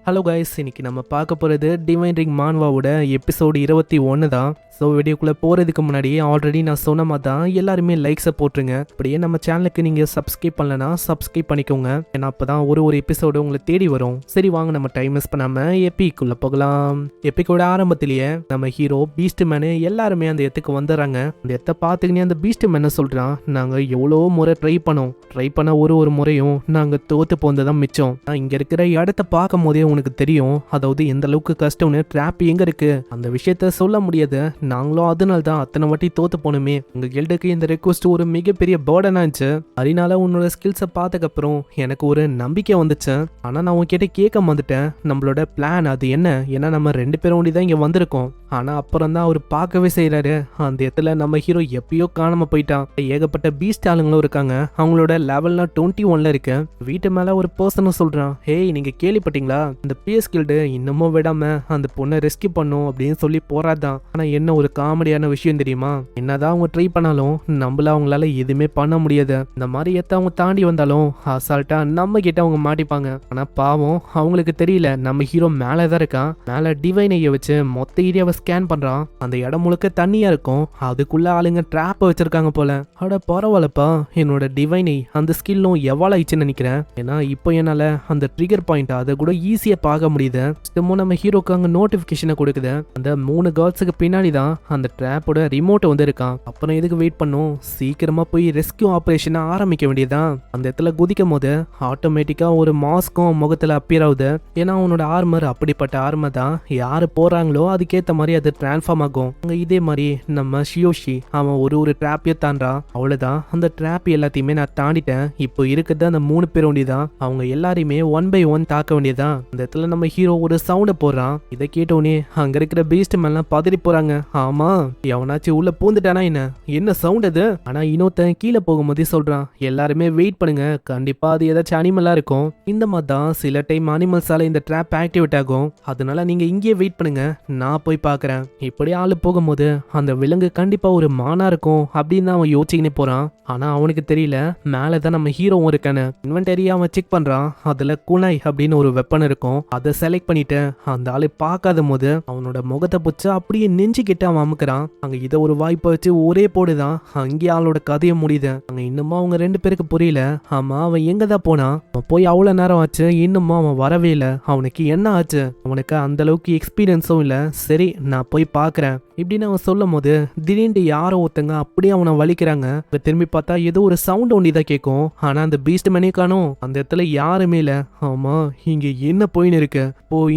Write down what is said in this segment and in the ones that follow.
Hello guys, இன்னைக்கு நம்ம பார்க்க போகிறது டிவைன் ரிங் மான்வாவோட எபிசோடு 21 தான். ஸோ வீடியோக்குள்ளே போகிறதுக்கு முன்னாடி ஆல்ரெடி நான் சொன்ன மாதிரி தான் எல்லாருமே லைக்ஸை போட்டுருங்க. அப்படியே நம்ம சேனலுக்கு நீங்கள் சப்ஸ்கிரைப் பண்ணலன்னா சப்ஸ்கிரைப் பண்ணிக்கோங்க. ஏன்னா அப்போ தான் ஒரு எபிசோடு உங்களை தேடி வரும். சரி வாங்க நம்ம டைம் மிஸ் பண்ணாமல் எப்பிக்குள்ளே போகலாம். எப்பிக்கோட ஆரம்பத்திலேயே நம்ம ஹீரோ பீஸ்ட் மேனு எல்லாருமே அந்த இடத்துக்கு வந்துடுறாங்க. அந்த இடத்த பார்த்துக்கினே அந்த பீஸ்ட் மேனை சொல்கிறான், நாங்கள் எவ்வளோ முறை ட்ரை பண்ண ஒரு முறையும் நாங்கள் தோற்று போந்ததான் மிச்சம். இங்கே இருக்கிற இடத்த பார்க்கும் போதே உனக்கு தெரியும், அதாவது எந்த அளவுக்கு கஷ்டம்னு. ட்ராப் எங்க இருக்கு அந்த விஷயத்த சொல்ல முடியாது. நாங்களும் அதனால தான் அத்தனை வாட்டி தோத்து போனோமே. உங்க கில்டுக்கு இந்த ரெக்வஸ்ட் ஒரு மிகப்பெரிய பேர்டன் ஆச்சு. அதனால உன்னோட ஸ்கில்ஸை பார்த்ததுக்கப்புறம் எனக்கு ஒரு நம்பிக்கை வந்துச்சு. ஆனா நான் உன்கிட்ட கேட்க வந்துட்டேன், நம்மளோட பிளான் அது என்ன? ஏன்னா நம்ம 2 பேரும் ஒண்டி தான் இங்க வந்திருக்கோம். ஆனா அப்புறம் தான் அவர் பார்க்கவே செய்யறாரு. அந்த இடத்துல நம்ம ஹீரோ எப்பயோ காணாம போயிட்டான். ஏகப்பட்ட பீஸ்ட் ஆளுங்களும் இருக்காங்க. அவங்களோட லெவல்லாம் 21ல இருக்கு. வீட்டு மேல ஒரு பர்சனும் சொல்றான், ஹேய் நீங்க கேள்விப்பட்டீங்களா, இந்த பிஎஸ் கில்டு இன்னமும் விடாம அந்த பொண்ணை ரெஸ்கியூ பண்ணும் அப்படின்னு சொல்லி போராதான். ஆனா என்ன ஒரு காமெடியான விஷயம் தெரியுமா, என்னதான் அவங்க ட்ரை பண்ணாலும் நம்மள அவங்களால எதுவுமே பண்ண முடியாது. இந்த மாதிரி எத்த அவங்க தாண்டி வந்தாலும் அசால்ட்டா நம்ம கிட்ட அவங்க மாட்டிப்பாங்க. ஆனா பாவம் அவங்களுக்கு தெரியல, நம்ம ஹீரோ மேலதான் இருக்கான். மேல டிவைனைய வச்சு மொத்த ஏரியாவை ஸ்கேன் பண்றான். அந்த இடம் முழுக்க தண்ணியா இருக்கும். அதுக்குள்ள ஆளுங்க ட்ராப்ப வச்சிருக்காங்க போல. அட பரவாயில்லப்பா, என்னோட டிவைனை அந்த ஸ்கில்லும் எவ்வளவு ஆயிடுச்சுன்னு நினைக்கிறேன். ஏன்னா இப்போ என்னால அந்த ட்ரிகர் பாயிண்ட் அதை கூட ஈஸியா பார்க்க முடியுது. நம்ம ஹீரோக்கு அங்க நோட்டிபிகேஷனை கொடுக்குது. அந்த 3 கேர்ள்ஸுக்கு பின்னாடி தான் அந்த ட்ராப்போட ரிமோட் வந்து இருக்கான். அப்புறம் எதுக்கு வெயிட் பண்ணும், சீக்கிரமா போய் ரெஸ்கியூ ஆபரேஷனை ஆரம்பிக்க வேண்டியதான். அந்த இடத்துல குதிக்கும் போது ஆட்டோமேட்டிக்கா ஒரு மாஸ்க்கும் முகத்துல அப்பியர் ஆகுது. ஏன்னா அவனோட ஆர்மர் அப்படிப்பட்ட ஆர்மர் தான். யாரு போறாங்களோ அதுக்கேற்ற மாதிரி அது டிரான்ஸ்ஃபார்ம் ஆகும். இதே மாதிரி நம்ம ஷியோஷி அவன் ஒரு ட்ராப்பையே தாண்டான். அவ்வளவுதான், அந்த ட்ராப் எல்லாத்தையுமே நான் தாண்டிட்டேன். இப்போ இருக்கிறது அந்த 3 பேர் வேண்டியதான். அவங்க எல்லாரையுமே 1 by 1 தாக்க வேண்டியதான். அந்த இடத்துல நம்ம ஹீரோ ஒரு சவுண்ட போடுறான். இதை கேட்டோடனே அங்க இருக்கிற பீஸ்ட் மேலாம் பதறி போறாங்க. ஆமா, எவனாச்சும் உள்ள பூந்துட்டானா என்ன சவுண்ட் அது? ஆனா இன்னொருத்தன் கீழே போகும்போதே சொல்றான், எல்லாருமே வெயிட் பண்ணுங்க, கண்டிப்பா அது ஏதாச்சும் அனிமலா இருக்கும். இந்த மாதிரி தான் சில டைம் அனிமல்ஸால இந்த ட்ராப் ஆக்டிவேட் ஆகும். அதனால நீங்க இங்கேயே வெயிட் பண்ணுங்க, நான் போய் பாக்குறேன். இப்படி ஆளு போகும்போது அந்த விலங்கு கண்டிப்பா ஒரு மானா இருக்கும் அப்படின்னு அவன் யோசிச்சுக்கினே போறான். ஆனா அவனுக்கு தெரியல, மேலதான் நம்ம ஹீரோவும் இருக்கானு. இன்வென்டரியா அவன் செக் பண்றான். அதுல குனாய் அப்படின்னு ஒரு வெப்பன் இருக்கும். அதை செலக்ட் பண்ணிட்டு அந்த ஆளை பார்க்காத போது அவனோட முகத்தை புச்சா அப்படியே நெஞ்சுக்கிட்டு அவன் அமுக்குறான். அங்க இதை ஒரு வாய்ப்பை வச்சு ஒரே போடுதான். அங்கேயே ஆளோட கதையை முடியுது. அங்க இன்னமும் அவங்க 2 பேருக்கு புரியல. ஆமா அவன் எங்கதான் போனான், அவன் போய் அவ்வளவு நேரம் ஆச்சு, இன்னமும் அவன் வரவே இல்லை. அவனுக்கு என்ன ஆச்சு? அவனுக்கு அந்த அளவுக்கு எக்ஸ்பீரியன்ஸும் இல்ல. சரி நான் போய் பாக்குறேன் இப்படின்னு அவன் சொல்லும் போது திடீர்னு யாரோ ஒருத்தங்க அப்படியே அவனை வலிக்கிறாங்க. திரும்பி பார்த்தா ஏதோ ஒரு சவுண்ட் ஒண்டிதான் கேட்கும். ஆனா அந்த பீஸ்ட் மணி காணும். அந்த இடத்துல யாருமே இல்ல. ஆமா இங்க என்ன போயின்னு இருக்கு?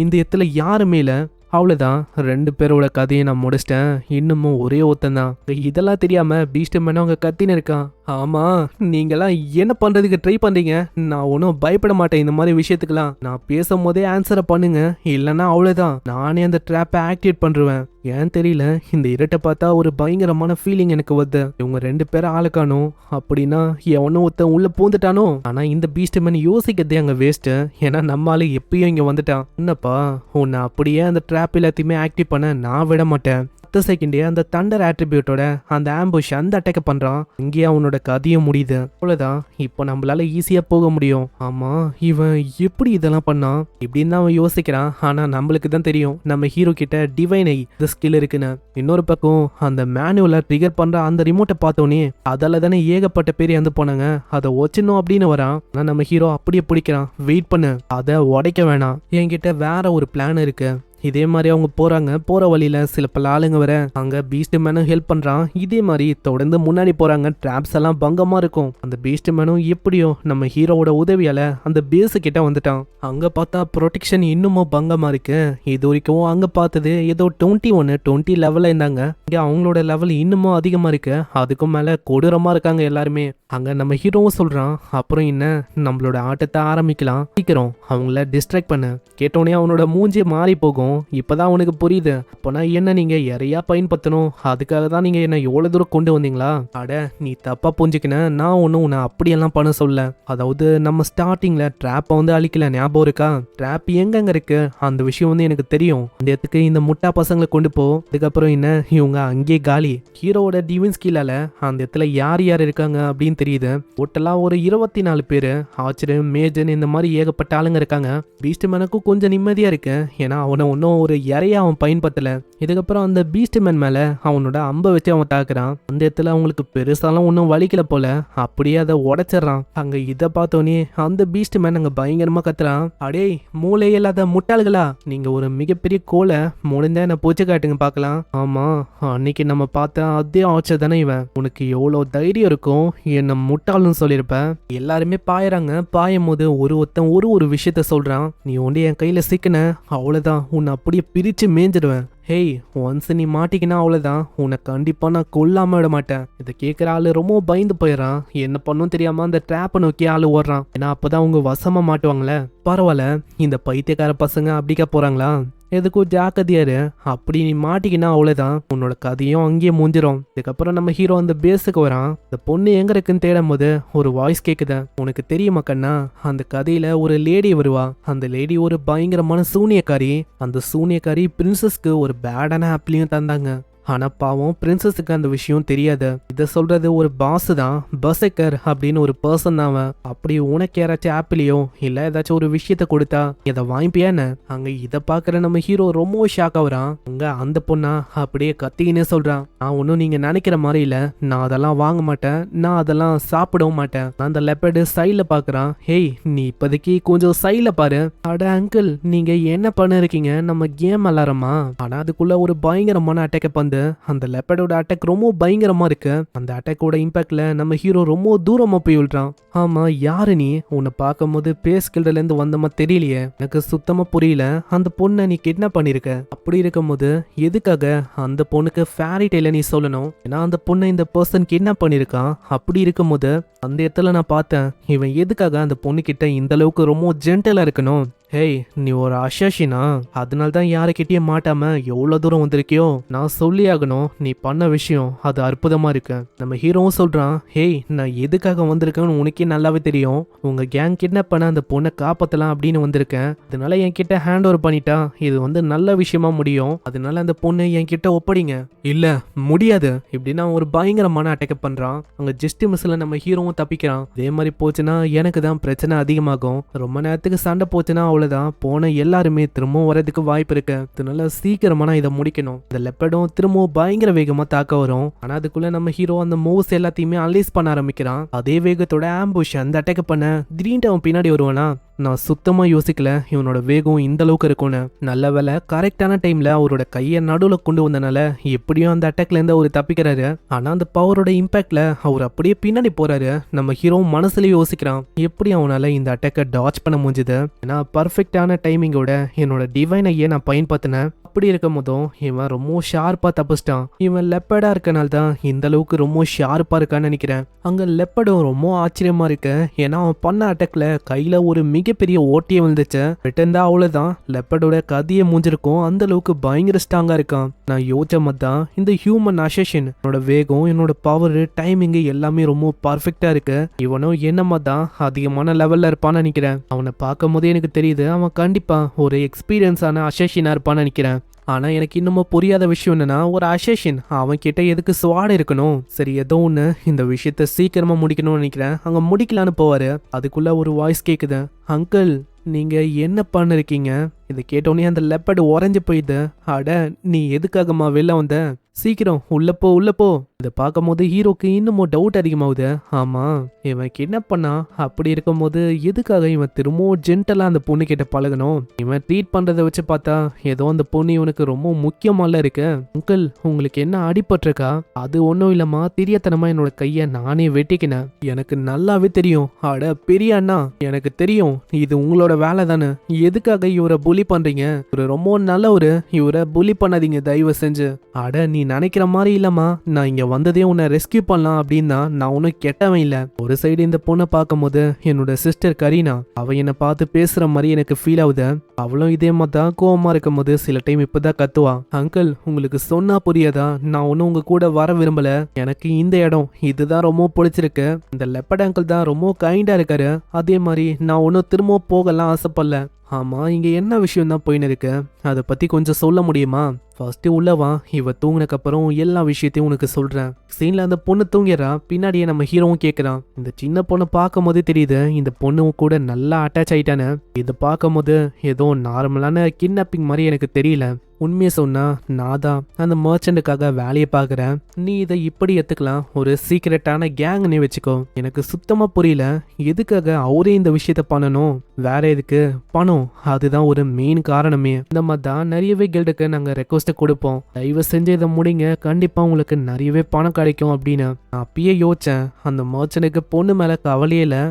இந்த இடத்துல யாருமே இல்ல. அவ்வளவுதான், 2 பேரோட கதையை நான் முடிச்சிட்டேன். இன்னமும் ஒரே ஒருத்தன் தான். இதெல்லாம் தெரியாம பீஸ்ட் மேனும் அவங்க கத்தின்னு இருக்கான். ஆமா நீங்கெல்லாம் என்ன பண்றதுக்கு ட்ரை பண்றீங்க? நான் ஒன்றும் பயப்பட மாட்டேன் இந்த மாதிரி விஷயத்துக்கெல்லாம். நான் பேசும் போதே ஆன்சரை பண்ணுங்க, இல்லைன்னா அவ்வளவுதான் நானே அந்த ட்ராப்பை ஆக்டிவேட் பண்ணுவேன். ஏன் தெரியல, இந்த இருட்டை பார்த்தா ஒரு பயங்கரமான ஃபீலிங் எனக்கு வருது. இவங்க 2 பேரும் ஆளுக்கானோ அப்படின்னா எவனும் ஒருத்தன் உள்ள பூந்துட்டானோ. ஆனா இந்த பீஸ்ட் மேன் யோசிக்கிறதே அங்க வேஸ்ட். ஏன்னா நம்ம ஆளு எப்பயும் இங்க வந்துட்டான். என்னப்பா உன்னை அப்படியே அந்த ட்ராப் எல்லாத்தையுமே ஆக்டிவ் பண்ண நான் விட மாட்டேன். 10 செகண்டே அந்த தண்டர் ஆட்ரிபியூட்டோட அந்த ஆம்புஷ் அந்த அட்டாக் பண்றான். இங்கே அவனோட கதையும் முடியுது. அவ்வளவுதான், இப்போ நம்மளால ஈஸியா போக முடியும். ஆமா இவன் எப்படி இதெல்லாம் பண்ணான் இப்படின்னு அவன் யோசிக்கிறான். ஆனா நம்மளுக்கு தான் தெரியும் நம்ம ஹீரோ கிட்ட டிவைனை இந்த ஸ்கில் இருக்குன்னு. இன்னொரு பக்கம் அந்த மேனுவலை ட்ரிகர் பண்ற அந்த ரிமோட்டை பார்த்தோன்னே அதால தானே ஏகப்பட்ட பேர் இறந்து போனாங்க. அதை ஒச்சணும் அப்படின்னு வரான். ஆனா நம்ம ஹீரோ அப்படியே பிடிக்கிறான். வெயிட் பண்ணு, அதை உடைக்க வேணாம், என்கிட்ட வேற ஒரு பிளான் இருக்கு. இதே மாதிரி அவங்க போறாங்க. போற வழியில சில பல ஆளுங்க வர அங்க பீஸ்ட் மேனும் ஹெல்ப் பண்றான். இதே மாதிரி தொடர்ந்து முன்னாடி போறாங்க. டிராப்ஸ் எல்லாம் பங்கமா இருக்கும். அந்த பீஸ்ட் மேனும் எப்படியோ நம்ம ஹீரோவோட உதவியால அந்த பேஸ் கிட்ட வந்துட்டான். அங்க பார்த்தா ப்ரொடெக்ஷன் இன்னமும் பங்கமா இருக்கு. இது வரைக்கும் அங்க பார்த்தது ஏதோ 20 லெவல்ல இருந்தாங்க. இங்க அவங்களோட லெவல் இன்னமும் அதிகமா இருக்கு. அதுக்கும் மேல கொடூரமா இருக்காங்க எல்லாருமே. அங்க நம்ம ஹீரோவும் சொல்றான், அப்புறம் என்ன நம்மளோட ஆட்டத்தை ஆரம்பிக்கலாம், சீக்கிரம் அவங்கள டிஸ்ட்ராக்ட் பண்ணு. கேட்டோடனே அவனோட மூஞ்சி மாறி போகும். இருக்கும், இப்பதான் உனக்கு புரியுது. அப்போனா என்ன நீங்க இறையா பயன்படுத்தணும், அதுக்காக தான் நீங்க என்ன எவ்வளவு தூரம் கொண்டு வந்தீங்களா? அட நீ தப்பா புரிஞ்சுக்கின, நான் ஒன்னும் உன்னை அப்படியெல்லாம் பண்ண சொல்ல. அதாவது நம்ம ஸ்டார்டிங்ல ட்ராப்பை வந்து அழிக்கல, ஞாபகம் இருக்கா? ட்ராப் எங்கெங்க இருக்கு அந்த விஷயம் வந்து எனக்கு தெரியும். இந்த இடத்துக்கு இந்த முட்டா பசங்களை கொண்டு போ. அதுக்கப்புறம் என்ன, இவங்க அங்கேயே காலி. ஹீரோவோட டிவின் ஸ்கில்லால அந்த இடத்துல யார் யார் இருக்காங்க அப்படின்னு தெரியுது. டோட்டலா ஒரு 24 பேரு. ஆச்சரியம், மேஜன், இந்த மாதிரி ஏகப்பட்ட ஆளுங்க இருக்காங்க. பீஸ்ட் மேனுக்கும் கொஞ்சம் நிம்மதியா இருக்கு, ஏன்னா அவனை ஒன்னும் ஒரு இறையா அவன் பயன்படுத்தல. இதுக்கப்புறம் அந்த பீஸ்ட் மேன் மேல அவனோட அம்பை வச்சு அவன் தாக்குறான். அந்த இடத்துல அவங்களுக்கு பெருசாலாம் ஒன்னும் வலிக்கல போல, அப்படியே அதை உடைச்சிடறான். அங்க இதை பார்த்தோன்னே அந்த பீஸ்ட் மேன் அங்க பயங்கரமா கத்துறான். அடே மூளை இல்லாத முட்டாள்களா, நீங்க ஒரு மிகப்பெரிய கோலை முடிஞ்சா என்ன பூச்சி காட்டுங்க பார்க்கலாம். ஆமா, அன்னைக்கு நம்ம பார்த்த அதே ஆச்சர் தானே இவன். உனக்கு எவ்வளவு தைரியம் இருக்கும் என்ன முட்டாள்னு சொல்லியிருப்ப. எல்லாருமே பாயறாங்க. பாயும் போது ஒருத்தன் ஒரு விஷயத்த சொல்றான். நீ ஒண்டி என் கையில சிக்கின, அவ்வளவுதான், உன்னை அப்படியே பிரிச்சு மேய்ஞ்சிடுவேன். ஹேய், ஒன்ஸ் நீ மாட்டிக்கினா அவ்வளவுதான், உன்னை கண்டிப்பா நான் கொல்லாம விட மாட்டேன். இதை கேட்கிற ஆளு ரொம்ப பயந்து போயிடறான். என்ன பண்ணும் தெரியாம அந்த ட்ராப்பை நோக்கி ஆளு ஓடுறான். ஏன்னா அப்பதான் அவங்க வசமா மாட்டுவாங்களே. பரவாயில்ல, இந்த பைத்தியக்கார பசங்க அப்படிக்கா போறாங்களா? எதுக்கும் ஜாக்கிரதையாரு, அப்படி நீ மாட்டிக்கினா அவ்வளவுதான், உன்னோட கதையும் அங்கேயே முடிஞ்சிடும். இதுக்கப்புறம் நம்ம ஹீரோ அந்த பேஸுக்கு வரான். இந்த பொண்ணு எங்க இருக்குன்னு தேடும் போது ஒரு வாய்ஸ் கேக்குது. உனக்கு தெரியுமா கண்ணா, அந்த கதையில ஒரு லேடி வருவா. அந்த லேடி ஒரு பயங்கரமான சூனியக்காரி. அந்த சூனியக்காரி பிரின்சஸ்க்கு ஒரு பேடான ஆப்லையும் தந்தாங்க. ஆனா பாவம் பிரின்சஸுக்கு அந்த விஷயம் தெரியாது. இதை சொல்றது ஒரு பாஸ் தான், பர்செக்கர் அப்படின்னு ஒரு பர்சன் தான் அவன். அப்படி உனக்கு யாராச்சும் ஆப்பிளையோ இல்ல ஏதாச்சும் ஒரு விஷயத்த கொடுத்தா இதை வாங்கிப்பியான்னு. அங்க இதை பாக்குற நம்ம ஹீரோ ரொம்ப ஷாக் ஆகுறான். அங்க அந்த பொண்ணா அப்படியே கத்திக்கினே சொல்றான், நான் ஒன்னும் நீங்க நினைக்கிற மாதிரி இல்ல, நான் அதெல்லாம் வாங்க மாட்டேன், நான் அதெல்லாம் சாப்பிடவும் மாட்டேன். நான் அந்த லெப்பர்டு சைட்ல பாக்குறான். ஹேய், நீ இப்போதைக்கு கொஞ்சம் சைட்ல பாரு. அட அங்கிள், நீங்க என்ன பண்ண இருக்கீங்க, நம்ம கேம் விளாடுறோமா? ஆனா அதுக்குள்ள ஒரு பயங்கரமான அட்டாக் வந்து அந்த லெப்பர்டோட அட்டாக் ரொம்ப பயங்கரமா இருக்கு. அந்த அட்டாக்கோட இம்பாக்ட்ல நம்ம ஹீரோ ரொம்ப தூரமா போய் விழுறான். ஆமா, யாரு நீ? உன்னை பார்க்கும் போது பேஸ்கில்ல இருந்து வந்தமா தெரியலையே, எனக்கு சுத்தமா புரியல. அந்த பொண்ணை நீ கிட்னாப் பண்ணிருக்க. அப்படி இருக்கும் போது எதுக்காக அந்த பொண்ணுக்கு ஃபேரி டெய்ல நீ சொல்லணும்? ஏன்னா அந்த பொண்ணை இந்த பர்சன் கிட்னாப் பண்ணிருக்கான். அப்படி இருக்கும் போது அந்த இடத்துல நான் பார்த்தேன், இவன் எதுக்காக அந்த பொண்ணு கிட்ட இந்த அளவுக்கு ரொம்ப ஜென்டலா இருக்கணும். ஹேய், நீ ஒரு அசாசினா, அதனால தான் யாருக்கிட்டே மாட்டாம எவ்வளவு தூரம் வந்திருக்கியோ. நான் சொல்லி ஆகணும், நீ பண்ண விஷயம் அது அற்புதமா இருக்கு. நம்ம ஹீரோவும் சொல்றான், ஹேய், நான் எதுக்காக வந்திருக்கேன்னு உனக்கே நல்லாவே தெரியும். உங்க கேங் கிட்னாப் பண்ண அந்த பொண்ணை காப்பாத்தலாம் அப்படின்னு வந்திருக்கேன். அதனால என்கிட்ட ஹேண்ட் ஓவர் பண்ணிட்டா இது வந்து நல்ல விஷயமா முடியும். அதனால அந்த பொண்ணு என்கிட்ட ஒப்படைங்க. இல்ல முடியாது இப்படின்னா ஒரு பயங்கரமான அட்டாக் பண்றான். அங்க ஜஸ்ட் மிஸ்ல நம்ம ஹீரோவும் தப்பிக்கிறான். இதே மாதிரி போச்சுன்னா எனக்கு தான் பிரச்சனை அதிகமாகும். ரொம்ப நேரத்துக்கு சண்டை போச்சுன்னா அவ்வளவுதான், போன எல்லாருமே திரும்பவும் வரதுக்கு வாய்ப்பு இருக்கு. அதனால சீக்கிரமா நான் இதை முடிக்கணும். இந்த லெப்பர்டும் திரும்பவும் பயங்கர வேகமா தாக்க வரும். ஆனா அதுக்குள்ள நம்ம ஹீரோ அந்த மூவ்ஸ் எல்லாத்தையுமே அனலைஸ் பண்ண ஆரம்பிக்கிறான். அதே வேகத்தோட ஆம்புஷ் அந்த அட்டாக் பண்ண திடீர்னு அவன் பின்னாடி வருவானா. நான் சுத்தமா யோசிக்கல இவனோட வேகம் இந்த அளவுக்கு இருக்கும்னு. நல்ல வேலை கரெக்டான டைம்ல அவரோட கையை நடுவுல கொண்டு வந்தனால எப்படியும் அந்த அட்டாக்ல இருந்து அவர் தப்பிக்கிறாரு. ஆனா அந்த பவரோட இம்பாக்ட்ல அவர் அப்படியே பின்னாடி போறாரு. நம்ம ஹீரோ மனசுலயே யோசிக்கிறான், எப்படி அவனால இந்த அட்டாக்கை டாச் பண்ண முடிஞ்சது. ஏன்னா பர்ஃபெக்டான டைமிங்கோட என்னோட டிவைனையே நான் பயன்படுத்தினேன். அப்படி இருக்கும் போதும் இவன் ரொம்ப ஷார்ப்பா தப்பிச்சிட்டான். இவன் லெப்பர்டா இருக்கனால தான் இந்த அளவுக்கு ரொம்ப ஷார்ப்பா இருக்கான்னு நினைக்கிறேன். அங்க லெப்பர்டும் ரொம்ப ஆச்சரியமா இருக்கு. ஏன்னா அவன் பண்ண அட்டாக்ல கையில ஒரு மிகப்பெரிய ஓட்டியே விழுந்துச்சு. ரிட்டர்ன் அவ்வளவுதான், லெப்பர்டோட கதையை மூஞ்சிருக்கும். அந்த அளவுக்கு பயங்கர ஸ்ட்ராங்கா இருக்கான். நான் யோசிச்ச மாதிரி தான் இந்த ஹியூமன் அசேஷன், என்னோட வேகம், என்னோட பவர், டைமிங் எல்லாமே ரொம்ப பர்ஃபெக்டா இருக்கு. இவனும் என்னமா தான் அதிகமான லெவல்ல இருப்பான்னு நினைக்கிறேன். அவனை பார்க்கும் போதே எனக்கு தெரியுது அவன் கண்டிப்பா ஒரு எக்ஸ்பீரியன்ஸான அசேஷனா இருப்பான்னு நினைக்கிறேன். ஆனா எனக்கு இன்னமும் புரியாத விஷயம் என்னன்னா, ஒரு அசேஷன் அவன் கிட்ட எதுக்கு ஸ்வாட் இருக்கணும்? சரி, ஏதோ ஒண்ணு இந்த விஷயத்த சீக்கிரமா முடிக்கணும்னு நினைக்கிறேன். அங்க முடிக்கலான்னு போவாரு. அதுக்குள்ள ஒரு வாய்ஸ் கேக்குது, அங்கிள் நீங்க என்ன பண்ணிருக்கீங்க? இதை கேட்டோன்னே அந்த லெப்பர்டு உறைஞ்சு போயிடுது. அட நீ எதுக்காகமா வெளில வந்த? சீக்கிரம் உள்ள போ உள்ள போ. இதை பார்க்கும் போது ஹீரோக்கு இன்னமும் டவுட் அதிகமாகுது. ஆமா, இவன் என்ன பண்ணா? அப்படி இருக்கும் போது எதுக்காக இவன் திரும்பவும் ஜென்டலா அந்த பொண்ணு கிட்ட பழகணும்? இவன் ட்ரீட் பண்றதை வச்சு பார்த்தா ஏதோ அந்த பொண்ணு இவனுக்கு ரொம்ப முக்கியமால இருக்கு. அங்கிள் உங்களுக்கு என்ன அடிபட்டிருக்கா? அது ஒன்றும் இல்லம்மா, தெரியாதனமா என்னோட கையை நானே வெட்டிக்கினேன். எனக்கு நல்லாவே தெரியும். அட பெரிய அண்ணா, எனக்கு தெரியும் இது உங்களோட வேலை தானே. எதுக்காக இவரை புலி புலி பண்றீங்க? இவரு ரொம்ப நல்லவரு, இவரை புலி பண்ணாதீங்க தயவு செஞ்சு. அட நீ நினைக்கிற மாதிரி இல்லம்மா, நான் இங்க வந்ததே உன்னை ரெஸ்கியூ பண்ணலாம் அப்படின்னா நான் ஒன்னும் கெட்டவன் இல்ல. ஒரு சைடு இந்த பொண்ணை பார்க்கும்போது என்னோட சிஸ்டர் கரீனா, அவ என்னை பார்த்து பேசுற மாதிரி எனக்கு ஃபீல் ஆகுது. அவளும் இதே மாதிரி தான் கோவமா இருக்கும் போது சில டைம் இப்பதான் கத்துவா. அங்கிள் உங்களுக்கு சொன்னா புரியாதா, நான் ஒன்னும் உங்க கூட வர விரும்பல. எனக்கு இந்த இடம் இதுதான் ரொம்ப பிடிச்சிருக்கு. இந்த லெப்பர்ட் அங்கிள் தான் ரொம்ப கைண்டா இருக்காரு. அதே மாதிரி நான் ஒன்னும் திரும்ப போகலாம் ஆசைப்படல. ஆமா இங்க என்ன விஷயம் தான் போயின்னு இருக்கு, அதை பத்தி கொஞ்சம் சொல்ல முடியுமா? ஃபர்ஸ்ட் உள்ளவா, இவ தூங்கினக்கு அப்புறம் எல்லா விஷயத்தையும் உனக்கு சொல்றேன். சீன்ல அந்த பொண்ணு தூங்கிறா, பின்னாடியே நம்ம ஹீரோவும் கேட்கறான். இந்த சின்ன பொண்ணு பார்க்கும் போது தெரியுது இந்த பொண்ணு கூட நல்லா அட்டாச் ஆயிட்டானு. இதை பார்க்கும் போது ஏதோ நார்மலான கிட்னாப்பிங் மாதிரி எனக்கு தெரியல. உண்மையை சொன்னா நான் தான் அந்த மர்ச்சன்ட்டுக்காக வேலையை பார்க்குறேன். நீ இதை இப்படி எடுத்துக்கலாம், ஒரு சீக்ரெட்டான கேங்னே வச்சுக்கோ. எனக்கு சுத்தமா புரியல எதுக்காக அவரே இந்த விஷயத்த பண்ணணும், வேற எதுக்கு பணம், அதுதான் ஒரு மெயின் காரணமே. இந்த மாதிரி தான் நிறையவே கில்டுக்கு நாங்கள் ரெக்வஸ்ட்டை கொடுப்போம், தயவு செஞ்சு இதை முடிங்க, கண்டிப்பா உங்களுக்கு நிறையவே பணம் கிடைக்கும் அப்படின்னு. நான் அப்பயே யோசிச்சேன், அந்த மர்ச்சனுக்கு பொண்ணு மேல கவலையே இல்லை,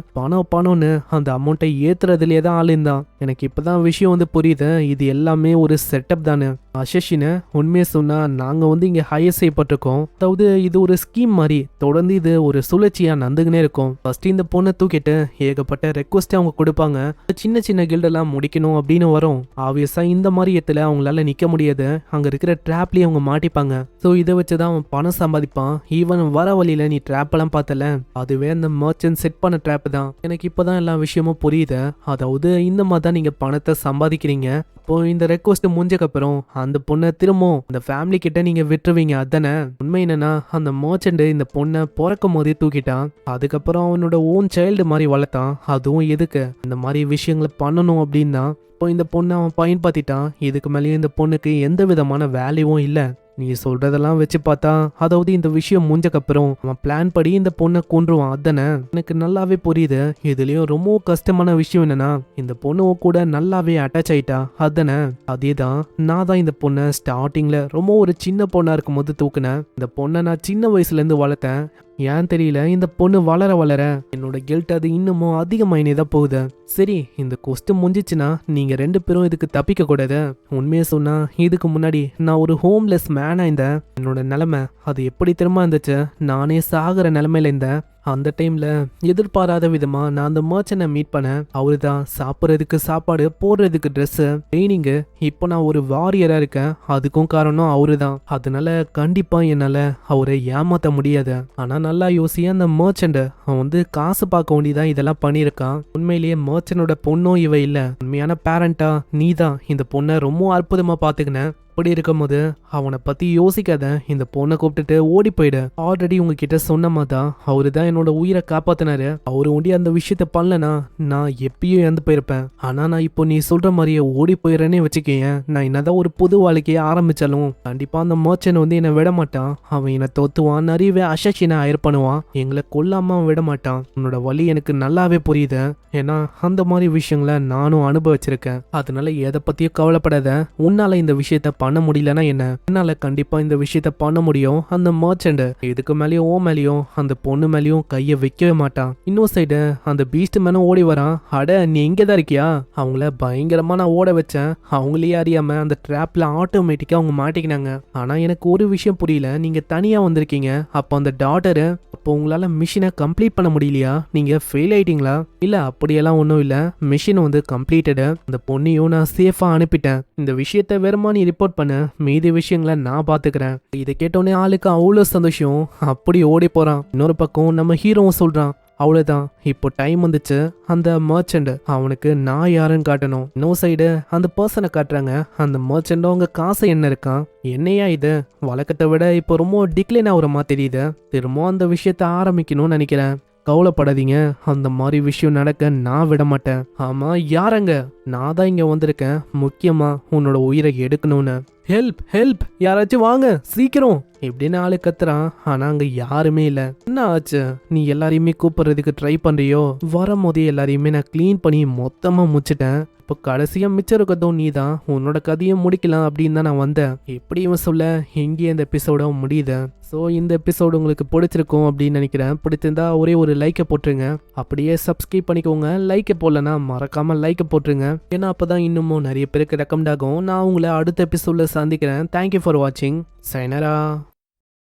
பணம்னு அந்த அமௌண்ட்டை ஏத்துறதுலேயே தான் ஆள் இருந்தான். எனக்கு இப்பதான் விஷயம் வந்து புரியுது, இது எல்லாமே ஒரு செட்டப் தானே. அசஷின உண்மையை சொன்னா நாங்க இங்க ஹையர் செய்யப்பட்டிருக்கோம். அதாவது இது ஒரு ஸ்கீம் மாதிரி தொடர்ந்து இது ஒரு சுழற்சியா நடந்துகினே இருக்கும். ஃபர்ஸ்ட் இந்த பொண்ணை தூக்கிட்டு ஏகப்பட்ட ரெக்வஸ்ட் அவங்க கொடுப்பாங்க, சின்ன சின்ன கில்டெல்லாம் முடிக்கணும் அப்படின்னு வரும். ஆப்வியஸா இந்த மாதிரி இடத்துல அவங்களால நிக்க முடியாது, அங்க இருக்கிற ட்ராப்லயே அவங்க மாட்டிப்பாங்க. ஸோ இதை வச்சுதான் அவன் பணம் சம்பாதிப்பான். ஈவன் வர வழியில நீ ட்ராப் எல்லாம் பார்த்தல, அதுவே அந்த மர்ச்சன்ட் செட் பண்ண ட்ராப் தான். எனக்கு இப்பதான் எல்லா விஷயமும் புரியுது. அதாவது இந்த மாதிரி தான் நீங்க பணத்தை சம்பாதிக்கிறீங்க. இப்போ இந்த ரெக்வஸ்ட் முடிஞ்சக்கப்புறம் அந்த பொண்ணை திரும்பவும் அந்த ஃபேமிலி கிட்ட நீங்க விட்டுருவீங்க அதானே? உண்மை என்னன்னா அந்த மர்ச்சன்ட் இந்த பொண்ணை பிறக்கும் போதே தூக்கிட்டான். அதுக்கப்புறம் அவனோட ஓன் சைல்டு மாதிரி வளர்த்தான். அதுவும் எதுக்கு இந்த மாதிரி விஷயங்களை பண்ணணும் அப்படின்னா. இப்போ இந்த பொண்ணை அவன் பயன்படுத்திட்டான். இதுக்கு மேலேயும் இந்த பொண்ணுக்கு எந்த விதமான வேல்யூவும் இல்லை. நீ சொல்றதெல்லாம் வச்சு பார்த்தா அதாவது இந்த விஷயம் முடிஞ்சக்கப்புறம் அவன் பிளான் படி இந்த பொண்ணை கொன்றுவான் அதானே? எனக்கு நல்லாவே புரியுது. இதுலயும் ரொம்ப கஷ்டமான விஷயம் என்னன்னா இந்த பொண்ணு கூட நல்லாவே அட்டாச் ஆயிட்டா அதானே? அதேதான் நான் தான் இந்த பொண்ணை ஸ்டார்டிங்ல ரொம்ப ஒரு சின்ன பொண்ணா இருக்கும் போது தூக்குனேன். இந்த பொண்ணை நான் சின்ன வயசுல இருந்து வளர்த்தேன். ஏன் தெரியல இந்த பொண்ணு வளர வளர என்னோட கில்ட் அது இன்னமும் அதிகமாயினே தான் போகுது. சரி இந்த கொஸ்டின் முடிஞ்சிச்சுன்னா நீங்க 2 பேரும் இதுக்கு தப்பிக்க கூடாது. உண்மையை சொன்னா இதுக்கு முன்னாடி நான் ஒரு ஹோம்லெஸ் மேனா இருந்தேன். என்னோட நிலைமை அது எப்படி திரும்ப இருந்துச்சு, நானே சாகிற நிலைமையில இருந்தேன். அந்த டைம்ல எதிர்பாராத விதமா நான் அந்த மர்ச்சனை மீட் பண்ணேன். அவரு தான் சாப்பிட்றதுக்கு சாப்பாடு, போடுறதுக்கு ட்ரெஸ், ட்ரைனிங்கு. இப்போ நான் ஒரு வாரியரா இருக்கேன், அதுக்கும் காரணம் அவரு தான். அதனால கண்டிப்பா என்னால அவரை ஏமாத்த முடியாது. ஆனா நல்லா யோசி, அந்த மர்ச்சன்ட் அவன் காசு பார்க்க வேண்டியதான் இதெல்லாம் பண்ணியிருக்கான். உண்மையிலேயே மர்ச்சனோட பொண்ணும் இவ இல்ல, உண்மையான பேரண்டா நீ தான் இந்த பொண்ணை ரொம்ப அற்புதமா பாத்துக்கின. அப்படி இருக்கும்போது அவனை பத்தி யோசிக்காத, இந்த பொண்ணை கூப்பிட்டுட்டு ஓடி போயிடு. ஆல்ரெடி உங்ககிட்ட சொன்ன மாதிரிதான் அவரு தான் என்னோட உயிரை காப்பாத்தினாரு. அவரு ஒண்டி அந்த விஷயத்த பண்ணலனா நான் எப்பயும் இறந்து போயிருப்பேன். ஆனா நான் இப்போ நீ சொல்ற மாதிரியே ஓடி போயிடுறேன்னே வச்சுக்கேன். நான் என்னதான் ஒரு புது வாழ்க்கையே ஆரம்பிச்சாலும் கண்டிப்பா அந்த மர்ச்சன் என்னை விட மாட்டான். அவன் என்னை தோத்துவான், நிறையவே அசஷினை ஹயர் பண்ணுவான், எங்களை கொல்லாம விட மாட்டான். உன்னோட வழி எனக்கு நல்லாவே புரியுது. ஏன்னா அந்த மாதிரி விஷயங்களை நானும் அனுபவிச்சிருக்கேன். அதனால எதை பத்தியும் கவலைப்படாத. உன்னால இந்த விஷயத்த பண்ண முடியலன்னா என்ன, என்னால கண்டிப்பா இந்த விஷயத்த பண்ண முடியும். அந்த மர்ச்சன்ட் இதுக்கு மேலேயும் ஓ மேலேயும் அந்த பொண்ணு மேலேயும் கையை வைக்கவே மாட்டான். இன்னொரு சைடு அந்த பீஸ்ட் மேனும் ஓடி வரான். அட நீ இங்கதான் இருக்கியா? அவங்கள பயங்கரமா நான் ஓட வச்சேன். அவங்களே அறியாம அந்த ட்ராப்ல ஆட்டோமேட்டிக்கா அவங்க மாட்டிக்கினாங்க. ஆனா எனக்கு ஒரு விஷயம் புரியல, நீங்க தனியா வந்திருக்கீங்க, அப்போ அந்த டாட்டரு, அப்போ உங்களால மிஷினை கம்ப்ளீட் பண்ண முடியலையா? நீங்க ஃபெயில் ஆயிட்டீங்களா? இல்ல அப்படியெல்லாம் ஒன்றும் இல்லை, மிஷின் கம்ப்ளீட்டடு. அந்த பொண்ணையும் நான் சேஃபா அனுப்பிட்டேன். இந்த விஷயத்த வேறமா நீ ரிப்போர்ட் பண்ண, மீதி விஷயங்களை நான் பாத்துக்கிறேன். இதை கேட்டோன்னே ஆளுக்கு அவ்வளோ சந்தோஷம், அப்படி ஓடி போறான். இன்னொரு பக்கம் நம்ம ஹீரோவும் சொல்றான், அவ்வளவுதான் இப்போ டைம் வந்துச்சு, அந்த மர்ச்சன்ட் அவனுக்கு நான் யாருன்னு காட்டணும். இன்னொரு சைடு அந்த பர்சனை காட்டுறாங்க. அந்த மர்ச்சன்ட் அவங்க காசு என்ன இருக்கான், என்னையா இது வழக்கத்தை விட இப்போ ரொம்ப டிக்ளைன் ஆகுற மாதிரி தெரியுது. திரும்ப அந்த விஷயத்த ஆரம்பிக்கணும்னு நினைக்கிறேன். கவலைப்படாதீங்க, அந்த மாதிரி விஷயம் நடக்க நான் விட மாட்டேன். ஆமா யாரங்க, நான் தான் இங்க வந்திருக்கேன் முக்கியமா உன்னோட உயிரை எடுக்கணும்னு. ஹெல்ப் ஹெல்ப், யாராச்சும் வாங்க சீக்கிரம் இப்படின்னு ஆளு கத்துறான். ஆனா அங்க யாருமே இல்ல. என்ன ஆச்சு? நீ எல்லாரையுமே கூப்பிடுறதுக்கு ட்ரை பண்றியோ? வரும்போதே எல்லாரையுமே நான் க்ளீன் பண்ணி மொத்தமா முச்சிட்டேன். இப்போ கடைசியா மிச்சம் இருக்கட்டும் நீ தான். உன்னோட கதையை முடிக்கலாம் அப்படின்னு தான் நான் வந்தேன். எப்படி இவன் சொல்ல எங்கேயே இந்த எபிசோட முடியுது. ஸோ இந்த எபிசோடு உங்களுக்கு பிடிச்சிருக்கும் அப்படின்னு நினைக்கிறேன். பிடிச்சிருந்தா ஒரே ஒரு லைக்கை போட்டுருங்க. அப்படியே சப்ஸ்கிரைப் பண்ணிக்கோங்க. லைக்கை போடலன்னா மறக்காம லைக்கை போட்டுருங்க. ஏன்னா அப்பதான் இன்னமும் நிறைய பேருக்கு ரெக்கமெண்ட் ஆகும். நான் உங்களை அடுத்த எபிசோட்ல சந்திக்கிறேன். தேங்க்யூ ஃபார் வாட்சிங். சைனரா.